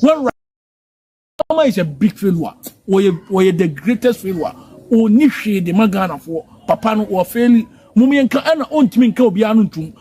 When Mahama is a big failure, or the greatest failure, or niche the magana for papa no or fairly mumienka and ontmin ko bianuntum,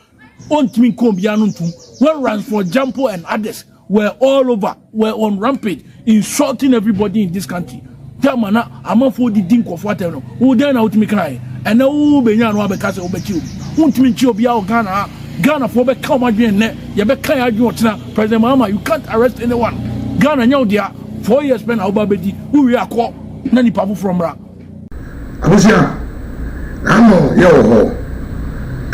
ontmin ko bianuntum. When runs for Jampo and others were all over, were on rampage, insulting everybody in this country. Tamana, I'm for the dink of water, who then out me cry, and now Benyan Wabecas Obetu, Untmin Chobia Ghana for the come again, Yabeka, President Mahama, you can't arrest anyone. Ghana, now, dear, 4 years spent Albabedi, who we are called Nani Papu from Ra. Abusia, I know your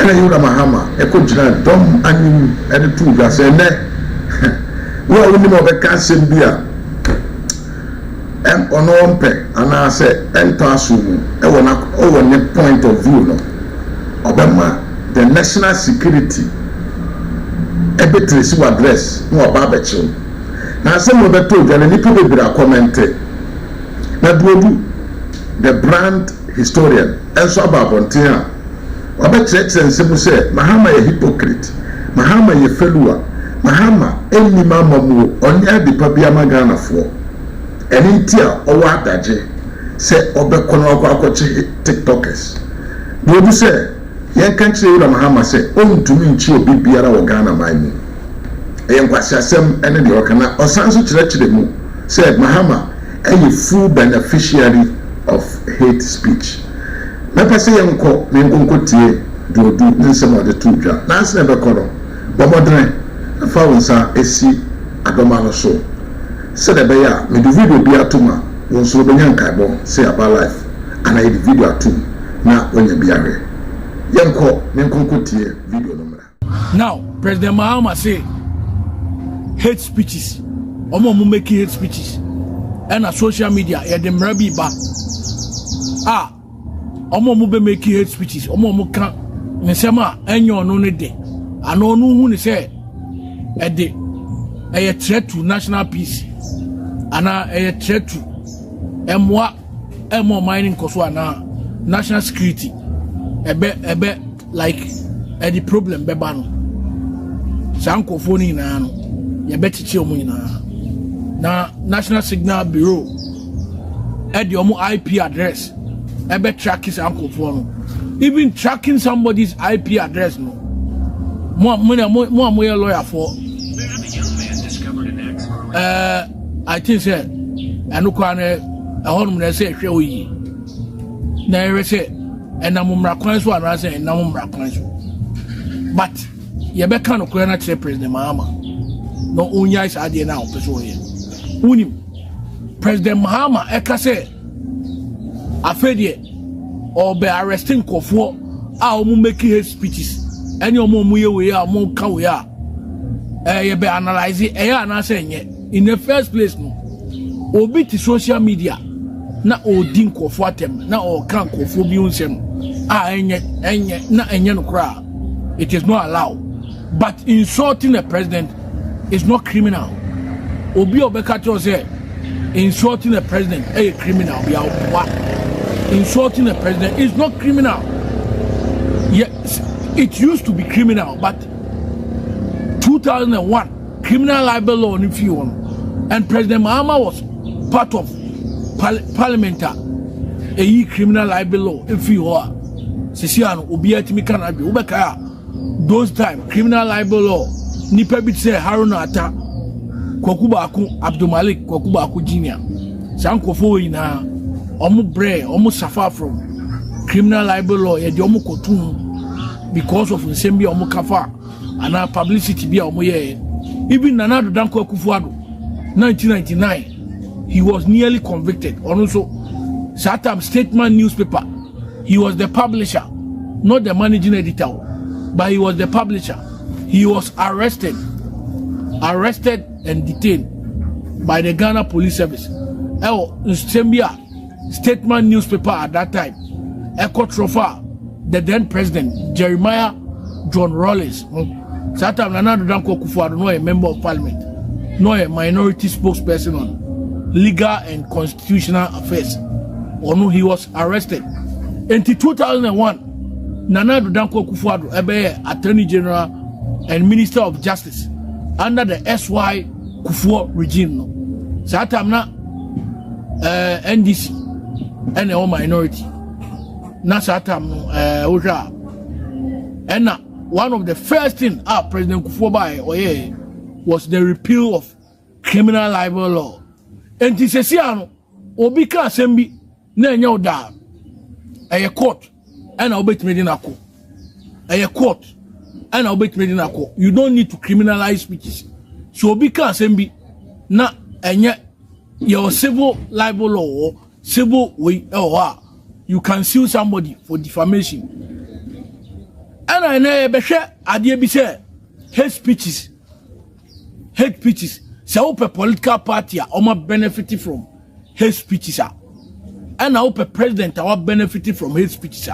and you are Mahama, a coach, Dom, and the two guys, and well, we know the cancer beer. And on one peg, and I said, enter assume, over the point of view, no. Obama, the national security, a bit to address, no barbecue. Now, some of the told, and people will be commented. That will do the brand historian, and so about Bontia. Robert Jackson simply said, Mahama a hypocrite, Mahama a failure, Mahama, any mamma more, on the Pabia Magana for. And in tear or what that say Obekono TikTokers. Do you say, Yan can't say Mahama say, own to me, Chio Bibiara or Ghana, my moon. And what Sassam and the Okana or Sansu Church the moon said Mahama, a full beneficiary of hate speech. Never say uncle, Mingo Tie, do in some of the two jars. That's never called. Bomodre, a founsa, a sea, a domano show. Said a bear, me do video be a tuma, one so be young cabo, say about life, and I did video at 2. Now, when you be a young call, Mingo video number. Now, President Mahama say hate speeches, Omo make hate speeches, and a social media, the Mrabi ba. Omo be make hate speeches, Omo can, Nesema, and your no day. I know who say a day, a threat to national peace. Ana a threat to Emo mining Koswana national security. Ebe like the problem bebano. Sanko phone na no. Ye beti chiomu na National Signal Bureau. The omo IP address. Ebe tracking sanko phone. Even tracking somebody's IP address no. Mo lawyer for. I think say anu kwane ehonum na say hwe oyi na ere say enamumra kwan so ana say enamumra kwan so but ye be kan ko na chere President Mahama no onya is ade na opeso ye unim President Mahama e ka say afedie or be arresting kofo a o mu make hate speeches any o mu ye we a mo ka we a ye be analyze e ya na say nye. In the first place, no, obi to social media na odin kofo atem na o kan kofo bi unsem enye na enye no kra. It is not allowed. But insulting a president is not criminal. Obi obeka to say insulting a president is a criminal. Insulting a president is not criminal. Yes, it used to be criminal, but 2001 criminal libel law if you want. And President Mahama was part of parliament a criminal libel law if you are Sisiano Ubiat Mikanabi Ubeka those time criminal libel law Nipa bit say Haruna Ata Kokubaku Abdul Malik Kokubaku Jr. Sankofo ina omu bre omu suffer from criminal libel law e di omu kotum because of nsembi omu kafa ana publicity bi omu ye. Even Nana Danko Kufuado, 1999, he was nearly convicted. Also, Satam Statement newspaper, he was the publisher, not the managing editor, but he was the publisher. He was arrested and detained by the Ghana Police Service. Statement newspaper at that time, Echo Trofa, the then president, Jeremiah John Rawlings. Satam Nana Danko Kufuado, not a member of parliament, not a minority spokesperson on legal and constitutional affairs. Or no, he was arrested. Until 2001, Nana Danko Kufuado, Attorney General and Minister of Justice, under the SY Kufuor regime no. Saa time na NDC and all minority. Na saa time no Oja. And now one of the first thing President Kufuor by was the repeal of criminal libel law. And this is no obi ka assembly na enyo da a court and I'll bet me na ko. A court and I'll bet me na ko. You don't need to criminalize speeches. So obi ka assembly na enye your civil libel law or civil way you can sue somebody for defamation. And I know be share ade bi say hate speeches. So a political party are benefiting from hate speeches. And I hope a president are benefiting from hate speeches.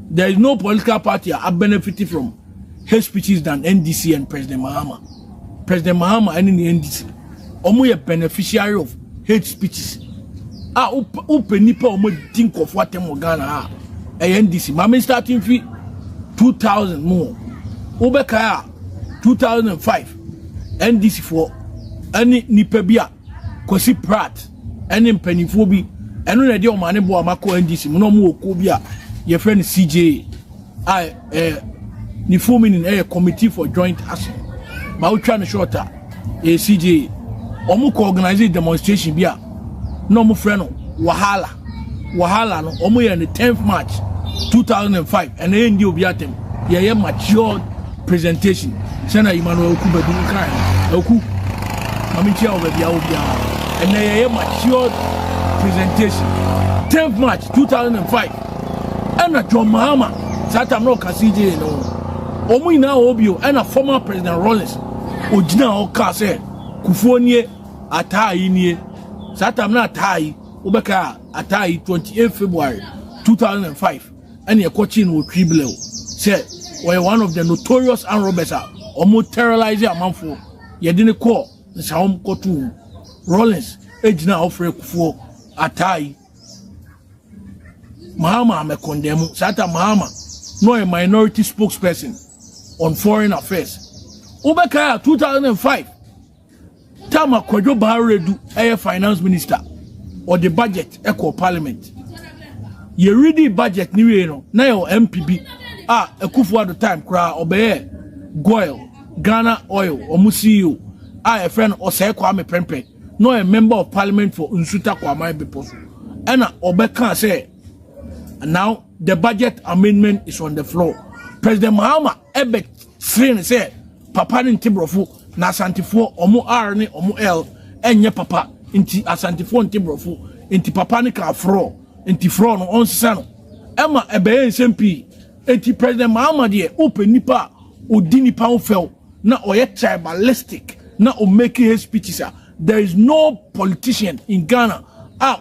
There is no political party are benefiting from hate speeches than NDC and President Mahama. President Mahama and the NDC. Omo a beneficiary of hate speeches. Open nipa omo think of what them Ghana NDC. Mama starting fee 2000 more. Obekaya 2005 NDC for any nipebia Kosi Pratt any pennyphobi and no idea man bo amako NDC no mo okobia your friend CJ ni forming in a committee for joint action but we try to shorter CJ omo ko organize demonstration bia no mo friend wahala no omo ye the 10th March 2005 and end obi atem ye matured presentation Sena Emmanuel Okubadu kai oku mamichia obia and a matured presentation 10th March 2005 and a John Mahama Satam no CJ no omu ina obio and a former President Rollins ojina oka say Kufuor nie atai nie Satam na atai obeka atai 28 February 2005 and a coaching with libel say were one of the notorious armed robbers almost terrorizing a man for ye didn't call the Shahom Kotu Rollins ejina offer Kufuor atai Mahama me condemn Sata Mahama no a minority spokesperson on foreign affairs Obeka 2005 Tama Kwadwo Baharedu a finance minister or the budget echo parliament ye ready budget ni no na your MPB Kufuor at the time kra obeye Goil Ghana Oil omusiyo a friend Osei Kwame Prempeh no a member of parliament for Nsuta Kwamai Beposo ena obeka say now the budget amendment is on the floor. President Mahama ebe train say papa ni ntibrofo na asantifo omo R ni omo L enye papa nti asantifo ntibrofo nti papa ni ka fro nti fro no onsesa no ema ebe nsmp nti President Mahama de open nipa odi nipa ofel na oye tribalistic na o make his speeches. There is no politician in Ghana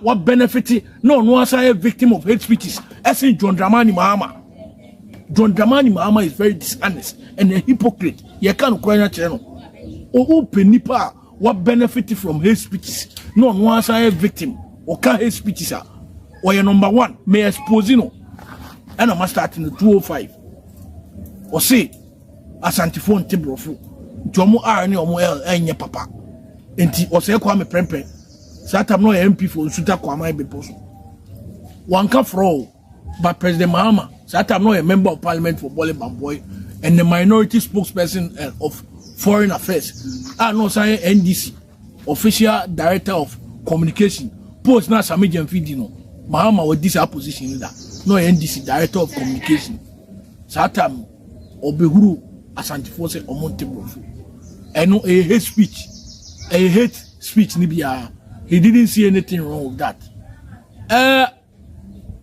what benefit no asa a victim of hate speeches as in John Dramani Mahama. John Dramani Mahama is very dishonest and a hypocrite. You can't cry channel. Open nipa what benefit from hate speeches no asa a victim or can hate speeches or your number one may expose no and I must start in the 205 or say asantifo ntibrofo Jomo R ni omo L enye papa enti Osei Kwame Prempeh Satam no MP for Nsuta Kwamai Beposo one can for all but President Mahama Satam no a member of parliament for Bole Bamboy and the minority spokesperson of foreign affairs no say NDC official director of communication post na Samijan Fidino Mahama with this opposition that no NDC director of communication Satam obehuru asantifo say omonte brofo eno a hate speech nibia he didn't see anything wrong with that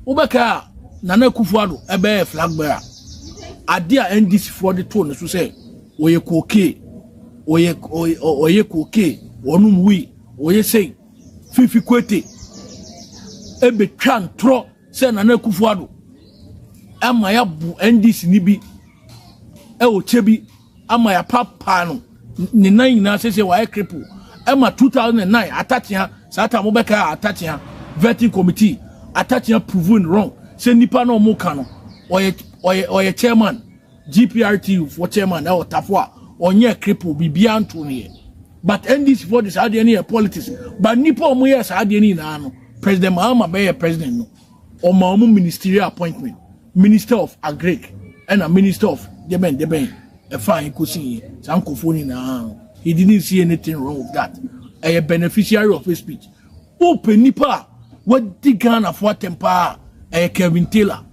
Obeka Nana Kufuor ebe flag bearer ade a NDC for the tone so say oye koke oye koke wonum wi oye say fifi kwete ebe twan tro say Nana Kufuor ama ya bu NDC nibi ochebi ama ya papa no ni nan na say why cripple ama 2009 attaching Sata Mobeka attaching vetting committee attaching proven wrong say nipa no mo kan no oye chairman GPRT for chairman e otafo a onye cripple bibia anto ne but NDC for this idea politics. But Nipo Moya Sadiani Nano, President Mahama be a president no. Or Mamu ministerial appointment, Minister of Agric, and a Minister of Deben, a fine cousin, Sanko Funi na. He didn't see anything wrong with that. A beneficiary of his speech. Open Nipa, what the Ghana for temper, a Kevin Taylor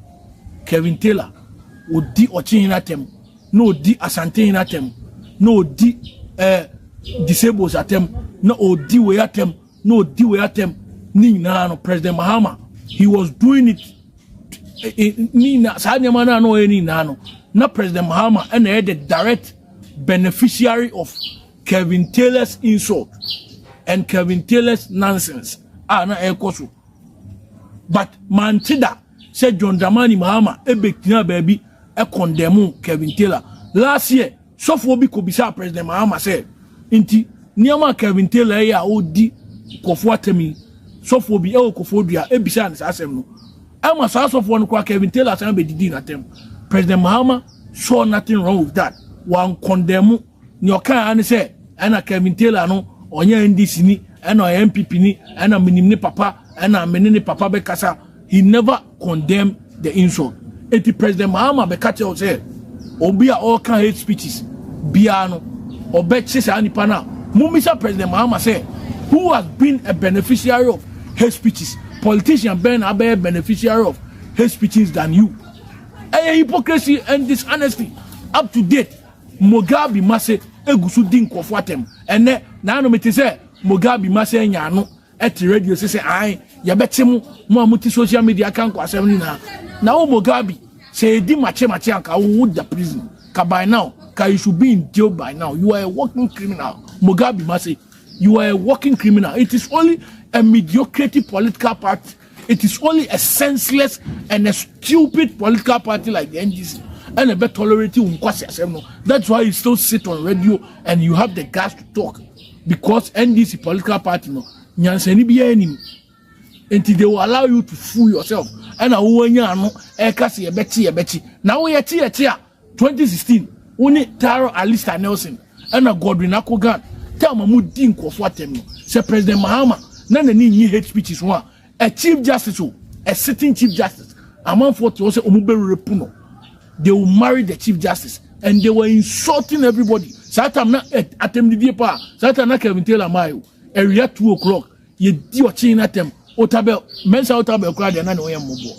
would di Ochin at them, no di Asante at them, no di disables at them, no di way at them, no di way at them, Nina, President Mahama. He was doing it. Nina, Sanyamana, no any nano. Not President Mahama, and the direct beneficiary of Kevin Taylor's insult and Kevin Taylor's nonsense. Na ekosu. But Mantida said John Dramani Mahama ebektina baby e condemn Kevin Taylor. Last year, Sofobi Kobisa President Mahama said, Inti Niama Kevin Taylor ya odi kofuatemi. Sofobi kofobia ebisa asem no. Ama sofo no kwa Kevin Taylor san be didi na tem. President Mahama saw nothing wrong with that. One condemn nyoka an say ana Kevin Taylor no onye NDC ni ana MPP ni ana minimni papa ana menini papa be kasa. He never condemned the insult. Eti President Mahama be catch say obi a all can hate speeches biano obeche sa nipa na mumisa President Mahama say who has been a beneficiary of hate speeches. Politician Ben Abe beneficiary of hate speeches than you. A hypocrisy and dishonesty up to date. Mugabe Mase egusu din kofuatem. Ene na no meti say Mugabe Mase nyano et radio say ai ya betemu mo amuti social media kan kwasem ni na o Mugabe say di mache anka would the prison ka by now ka you should be in jail by now. You are a working criminal. Mugabe Mase, you are a working criminal. It is only a mediocrity political party. It is only a senseless and a stupid political party like the NDC. And a bit tolerating. That's why you still sit on radio and you have the guts to talk. Because NDC political party no nyansani be enemy. Until they will allow you to fool yourself. And a wonya no ekasi ebeti. Now we are 2016. Uni Taro Alista Nelson and a Godwin Akogan. Tell Mamu Din Kofuatem. Say President Mahama. None any hate speeches one. A chief justice, a sitting chief justice, a man for to say Omubere Repuno. They will marry the chief justice and they were insulting everybody. Satam na atem di pa. Satam na Kevin Taylor mayo. Area 2 o'clock. Ye di ochin atem. Otabel mensa otabel kwa de na ne oyam mobo.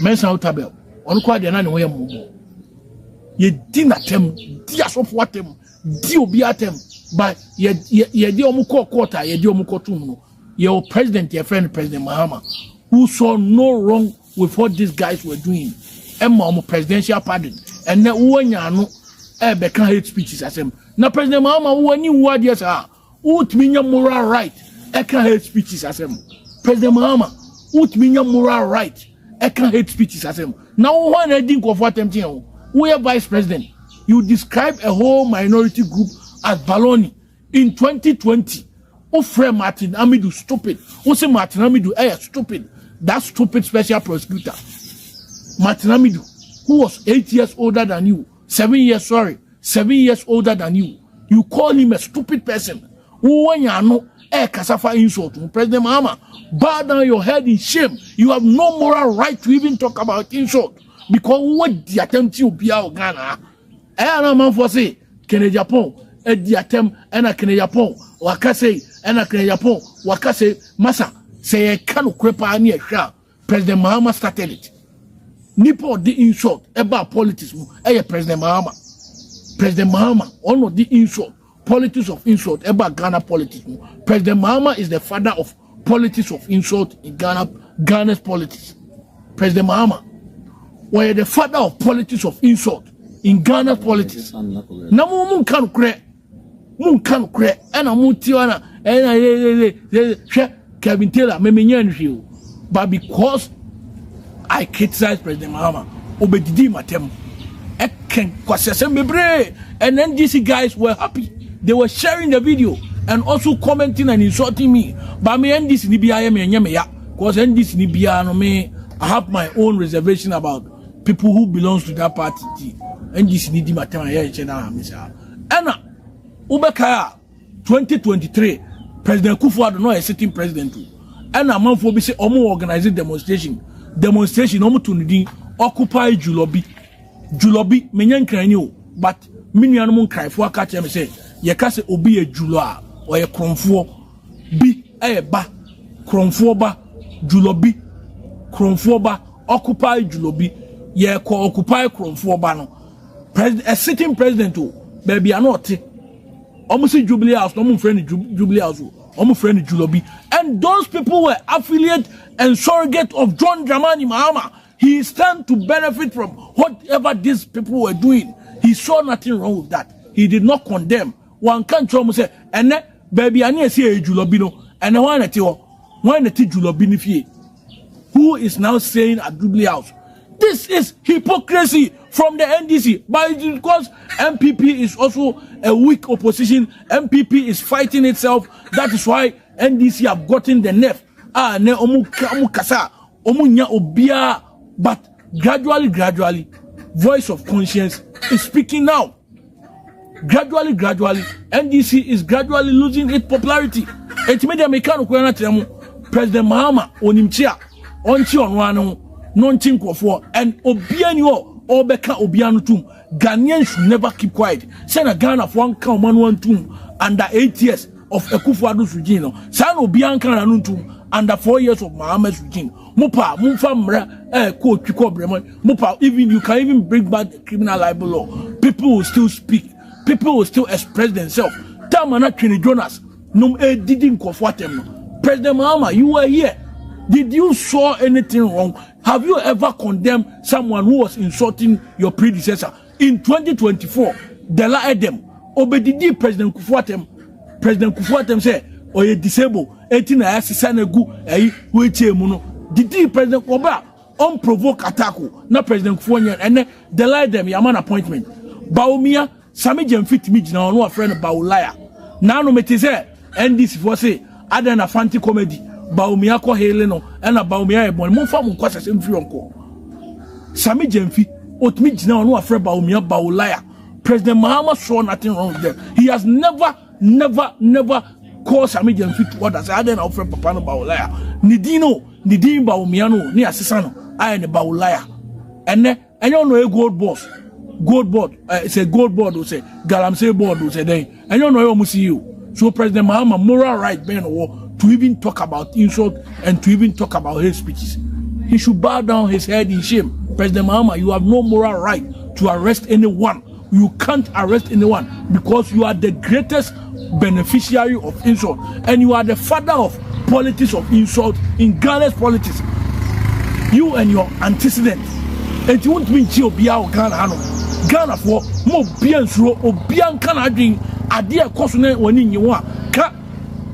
Mensa otabel. On kwa de na ne oyam mobo. Ye di na tem, di asofo atem, di obi atem. But ye di omuko quarter, ye di omuko tum. Your president, your friend President Mahama, who saw no wrong with what these guys were doing. Emma presidential pardon. And then no can hate speeches as him. Now President Mahama who any word yes who mean your moral right. Can hate speeches as him. President Mahama, who mean your moral right. Can hate speeches as him. Now one I think of what I'm saying. We are vice president. You describe a whole minority group as baloney in 2020. O friend Martin Amidou stupid. O say Martin Amidou stupid. That stupid special prosecutor. Martin Amidou, who was 8 years older than you, 7 years older than you. You call him a stupid person. Who when you know kasafa insult. President Mahama, bow down your head in shame. You have no moral right to even talk about insult. Because what the attempt to be out Ghana. I man for say, Kenya Japan, the attempt and a Kenya Japan. Wakase and a Kenya Japan, Wakase Masa, say a can crepa near Shah. President Mahama started it. Nipo the insult about politics, President Mahama. President Mahama, one of the insult, politics of insult about Ghana politics. President Mahama is the father of politics of insult in Ghana's politics. President Mahama, were the father of politics of insult in Ghana's politics. Namu can create. Mun kan kure ana mutiwana Kevin Taylor memenyanhwe but because I criticize President Mahama obedidi matem eken kwasesem bebre and then these guys were happy. They were sharing the video and also commenting and insulting me. But me and this ni biya me nyame ya cause and this ni biya no me I have my own reservation about people who belongs to that party and this ni di matem ya chena me sa ana Ubekaya, 2023 President Kufuor no a sitting president and a man for be say omo organize demonstration omo to nidin occupy Julobi menyan kran o but minian mon cry for aka tell me say ye ka say obi e julo a or ye kronfo bi e ba kronfo ba Julobi kronfo ba occupy Julobi ye ko occupy kronfo ba no president a sitting president o baby anot almost Jubilee House, no friend Jubilee House, almost friend Julobi, and those people were affiliate and surrogate of John Dramani Mahama. He stand to benefit from whatever these people were doing. He saw nothing wrong with that. He did not condemn. One can't almost say, and baby, I need to see a Julobino, and I want to Julobi who is now saying at Jubilee House. This is hypocrisy from the NDC, but because MPP is also a weak opposition, MPP is fighting itself. That is why NDC have gotten the nerve. But gradually, voice of conscience is speaking now. Gradually, NDC is gradually losing its popularity. President Mahama onimchia onchi onwano non-think and Obiano or Beka Obiano tomb. Ghanaians should never keep quiet. Send a Ghana for one tomb under 8 years of Ekufuado's regime. San Obian Kananun tomb under 4 years of Mahama's regime. Mupa, Mupa, even you can even bring back the criminal libel law. People will still speak. People will still express themselves. Tamana Trini Jonas, didn't comfort them. President Mahama, you were here. Did you saw anything wrong? Have you ever condemned someone who was insulting your predecessor? In 2024, Dela Edem, Obedidi President Kufuor say, or you disabled, 18 years, Sanegu, Muno. Did President Oba unprovoked attack? Na President Kufuor and Dela Edem, Yaman appointment. Baumia, Sami Jemfit Mijna, no friend of Baulaya. Now no metize, and this for say, Adan a fancy comedy. Baumia ko heleno and a Baumia ebon mo fa mo kwasa sem fi onko Sami Jemfi otmi gina no afre Baumia Baulaya. President Mahama saw nothing wrong with them. He has never called Sami Jemfi to order. I didn't offer Papa no Baulaya. Nidin Baumia no ni asisano I ne Baulaya. And then I don't know a gold board it's a gold board who say Galamsey board who say then I don't know how you. So President Mahama moral right ben or to even talk about insult and to even talk about hate speeches. He should bow down his head in shame. President Mahama, you have no moral right to arrest anyone. You can't arrest anyone because you are the greatest beneficiary of insult and you are the father of politics of insult in Ghana's politics. You and your antecedents. And you won't mean Obia or Ghana for more Bians or Bian Canading idea cosune when you want.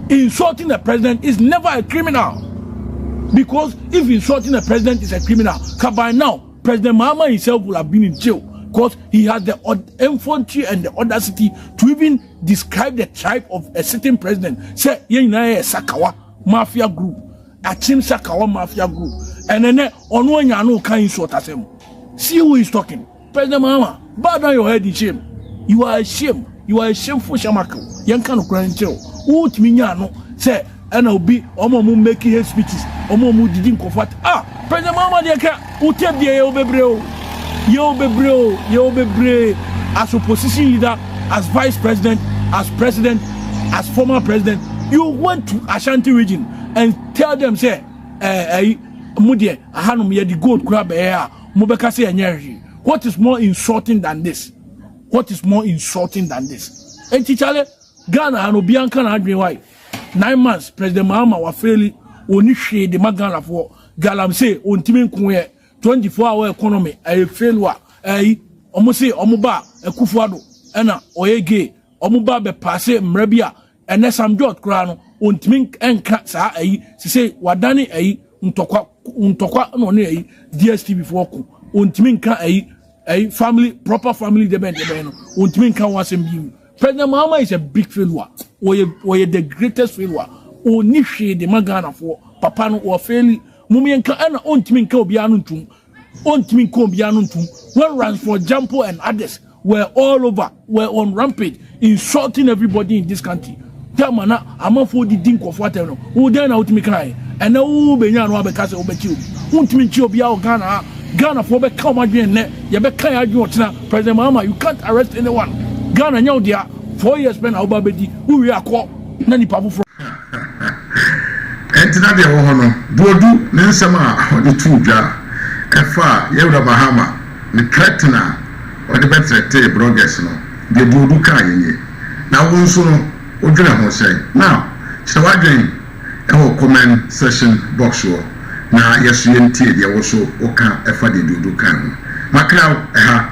Insulting the president is never a criminal. Because if insulting the president is a criminal, by now, President Mahama himself will have been in jail. Because he has the infantry and the audacity to even describe the tribe of a sitting president. Say, Sakawa Mafia Group. Achim Sakawa Mafia Group. And then, on one yano can insult us. See who is talking. President Mahama, bow down your head in shame. You are ashamed. You are a shameful shamako. Young kind of crying jail. What minyano say and I'll be omo making his speeches omo didn't comfort President Mahama de ka utem de yo bebre as opposition leader, as vice president, as president, as former president. You went to Ashanti region and tell them say mudie ahanum ye the gold crab here mobeka say enye. What is more insulting than this? And Tichale Ghana and Obianka and why 9 months President Mahama was fairly only shade the Magana for Galam say on Timin 24-hour economy a failure almost say Omuba a Kufuado and Oyege Omuba be passe Mrebia and then some jot crown on Timin and cats say Wadani untokwa no ne DSTV for on Timin a family proper family debate on Timin can was him. President Mahama is a big failure. Or the greatest failure. Or niche the Magana for Papano or fairly Mumianka and on Timinko Bianuntum. On Timinko Bianuntum. When runs for Jampo and others were all over, were on rampage, insulting everybody in this country. Tama na amafo di nkofo atem no wo den na wotimi kan ene wo benya no abeka se wo bechi obi wontimi nchi obi a Ghana for be come adwen ne ye be kan adwen otena President Mahama, you can't arrest anyone. Ghana nya dia 4 years spend na oba bedi wo wi akọ na nipa foforo entina de wo hono bodu ne nsema ode tuudwa efa yewra Mahama ne threatena ode be threate bloggers no de bodu kan yenye na wo nso no odwena ho sei now so wadwen e comment section box wo na yesu yentie de wo so oka efa de bodu kan makra ha